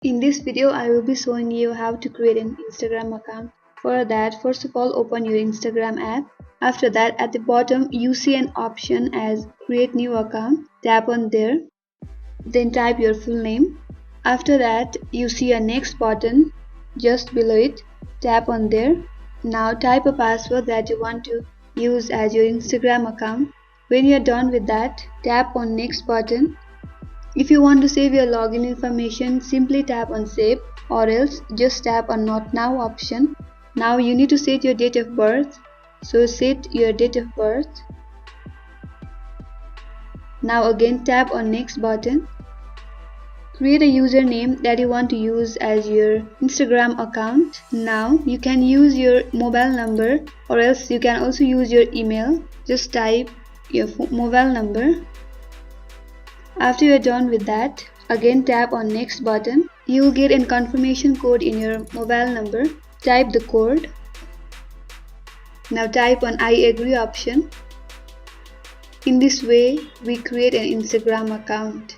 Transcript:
In this video, I will be showing you how to create an Instagram account. For that, first of all, open your Instagram app. After that, at the bottom, you see an option as Create New Account. Tap on there. Then type your full name. After that, you see a next button just below it. Tap on there. Now type a password that you want to use as your Instagram account. When you are done with that, tap on next button. If you want to save your login information, simply tap on save, or else just tap on not now option. Now you need to set your date of birth, so set your date of birth. Now again tap on next button. Create a username that you want to use as your Instagram account. Now you can use your mobile number, or else you can also use your email. Just type your mobile number. After you are done with that, again tap on next button. You will get a confirmation code in your mobile number. Type the code. Now type on I agree option. In this way, we create an Instagram account.